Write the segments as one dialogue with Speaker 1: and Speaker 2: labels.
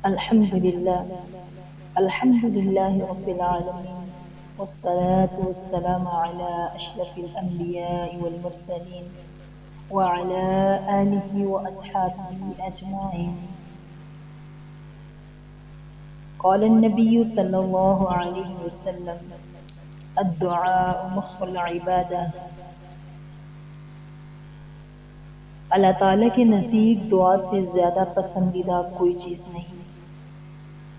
Speaker 1: الحمد لله رب العالمين، والصلاة والسلام على أشرف الأنبياء والمرسلين وعلى آله وأصحابه أجمعين. قال النبي صلى الله عليه وسلم: الدعاء مخ العبادة. اللہ تعالیٰ کے نزدیک دعا سے زیادہ پسندیدہ کوئی چیز نہیں۔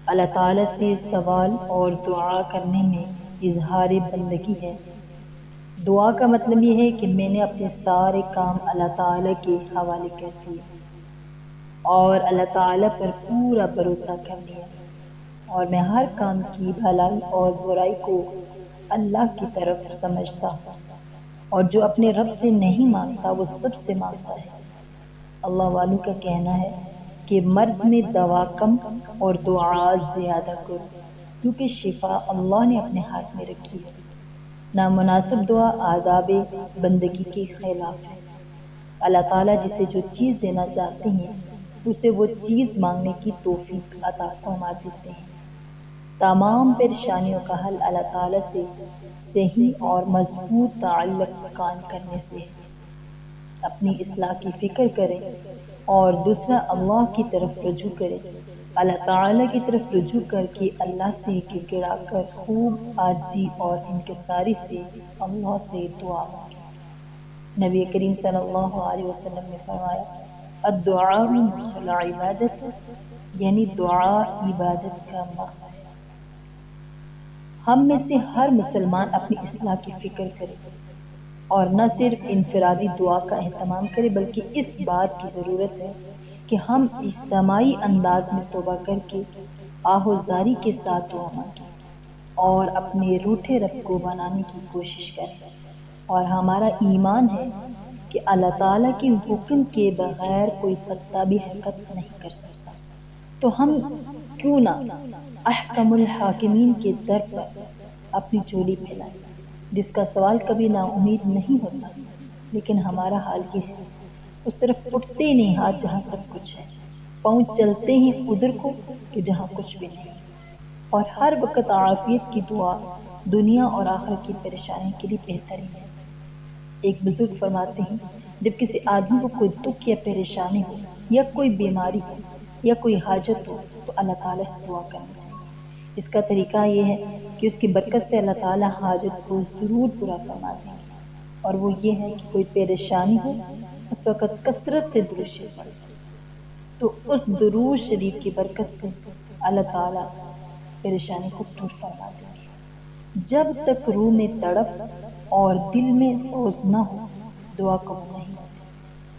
Speaker 1: اللہ تعالیٰ سے سوال اور دعا کرنے میں اظہار بندگی ہے۔ دعا کا مطلب یہ ہے کہ میں نے اپنے سارے کام اللہ تعالیٰ کے حوالے کر دیے اور اللہ تعالیٰ پر پورا بھروسہ کر لیا، اور میں ہر کام کی بھلائی اور برائی کو اللہ کی طرف سمجھتا ہوں، اور جو اپنے رب سے نہیں مانگتا وہ سب سے مانگتا ہے۔ اللہ والوں کا کہنا ہے کہ مرض میں دوا کم اور دعا زیادہ کرو، کیونکہ شفا اللہ نے اپنے ہاتھ میں رکھی ہے۔ نامناسب دعا آداب بندگی کے خلاف ہے۔ اللہ تعالیٰ جسے جو چیز دینا چاہتے ہیں اسے وہ چیز مانگنے کی توفیق عطا فرما دیتے ہیں۔ تمام پریشانیوں کا حل اللہ تعالیٰ سے صحیح اور مضبوط تعلق قائم کرنے سے ہے۔ اپنی اصلاح کی فکر کریں اور دوسرا اللہ کی طرف رجوع کریں۔ اللہ تعالیٰ کی طرف رجوع کر کے اللہ سے گڑگڑا کر خوب عاجزی اور انکساری سے اللہ سے دعا مانگیں۔ نبی کریم صلی اللہ علیہ وسلم نے فرمایا: الدعاء مخ العبادت، یعنی دعا عبادت کا مغز ہے۔ ہم میں سے ہر مسلمان اپنی اصلاح کی فکر کرے اور نہ صرف انفرادی دعا کا اہتمام کرے، بلکہ اس بات کی ضرورت ہے کہ ہم اجتماعی انداز میں توبہ کر کے آہوزاری کے ساتھ دعا مانگیں اور اپنے روٹھے رب کو بنانے کی کوشش کریں۔ اور ہمارا ایمان ہے کہ اللہ تعالیٰ کے حکم کے بغیر کوئی پتا بھی حرکت نہیں کر سکتا، تو ہم کیوں نہ احکم الحاکمین کے در پر اپنی چولی پھیلائیں، جس کا سوال کبھی نا امید نہیں ہوتا، لیکن ہمارا حال یہ ہے، اس طرف اٹھتے نہیں ہاتھ جہاں سب کچھ ہے، پاؤں چلتے ہیں ادھر کو کہ جہاں کچھ بھی نہیں، اور ہر وقت عافیت کی دعا دنیا اور آخرت کی پریشانی کے لیے بہترین ہے۔ ایک بزرگ فرماتے ہیں، جب کسی آدمی کو کوئی دکھ یا پریشانی ہو یا کوئی بیماری ہو یا کوئی حاجت ہو تو اللہ تعالیٰ سے دعا کرنی چاہیے۔ اس کا طریقہ یہ ہے کہ اس کی برکت سے اللہ تعالیٰ حاجت کو ضرور پورا فرما دیں گے، اور وہ یہ ہے کہ کوئی پریشانی ہو اس وقت کثرت سے درود شریف پڑھے تو اس درود شریف کی برکت سے اللہ تعالیٰ پریشانی کو دور فرما دیں گے۔ جب تک روح میں تڑپ اور دل میں سوز نہ ہو دعا قبول نہیں ہوتی۔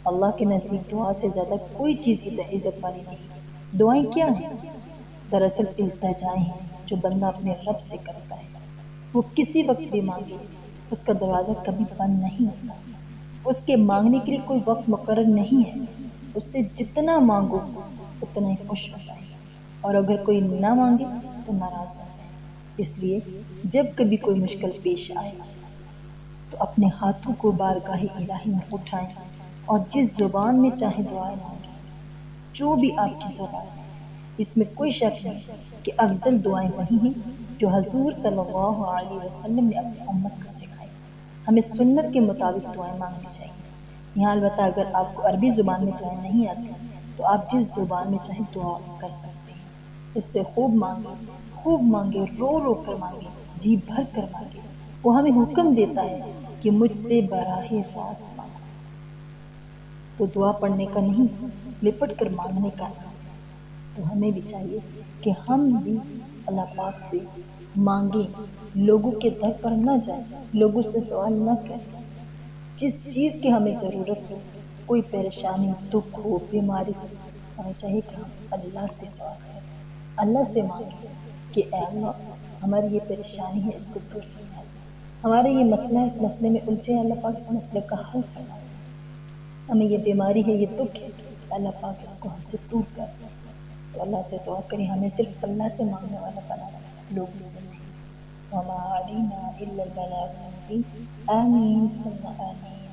Speaker 1: اللہ کے نزدیک دعا سے زیادہ کوئی چیز عزت والی نہیں۔ دعائیں کیا ہیں؟ دراصل التجائیں ہیں جو بندہ اپنے رب سے کرتا ہے۔ وہ کسی وقت بھی مانگے، اس کا دروازہ کبھی بند نہیں ہوتا۔ اس کے مانگنے کے لیے کوئی وقت مقرر نہیں ہے۔ اس سے جتنا مانگو اتنا ہی خوش ہوتا ہے، اور اگر کوئی نہ مانگے تو ناراض ہوتا ہے۔ اس لیے جب کبھی کوئی مشکل پیش آئے تو اپنے ہاتھوں کو بارگاہ الہی میں اٹھائیں اور جس زبان میں چاہے دعائیں مانگیں، جو بھی آپ کی زبان ہے۔ اس میں کوئی شک نہیں کہ افضل دعائیں وہی ہیں جو حضور صلی اللہ علیہ وسلم نے اپنی امت کو سکھائی۔ ہمیں سنت کے مطابق دعائیں مانگنی چاہیے۔ یہاں البتہ اگر آپ کو عربی زبان میں دعائیں نہیں آتی تو آپ جس زبان میں چاہے دعا کر سکتے ہیں۔ اس سے خوب مانگے، رو رو کر مانگے، جی بھر کر مانگے۔ وہ ہمیں حکم دیتا ہے کہ مجھ سے براہ راست مانگو، تو دعا پڑھنے کا نہیں، لپٹ کر مانگنے کا نہیں۔ تو ہمیں بھی چاہیے کہ ہم بھی اللہ پاک سے مانگیں، لوگوں کے در پر نہ جائیں، لوگوں سے سوال نہ کریں۔ جس چیز کی ہمیں ضرورت ہو، کوئی پریشانی، دکھ ہو، بیماری ہو، ہمیں چاہیے کہ ہم اللہ سے سوال کریں، اللہ سے مانگیں کہ اے اللہ ہماری یہ پریشانی ہے، اس کو دور فرما دیں۔ ہمارا یہ مسئلہ ہے، اس مسئلے میں الجھے، اللہ پاک اس مسئلے کا حل فرما دیں۔ ہمیں یہ بیماری ہے، یہ دکھ ہے، اللہ پاک اس کو ہم سے دور کر دیں۔ تو اللہ سے دعا کریں، ہمیں صرف اللہ سے مانگنے والا بنا دیں، لوگوں سے نہیں۔ وما علینا الا البلاغ المبین۔ آمین ثم آمین۔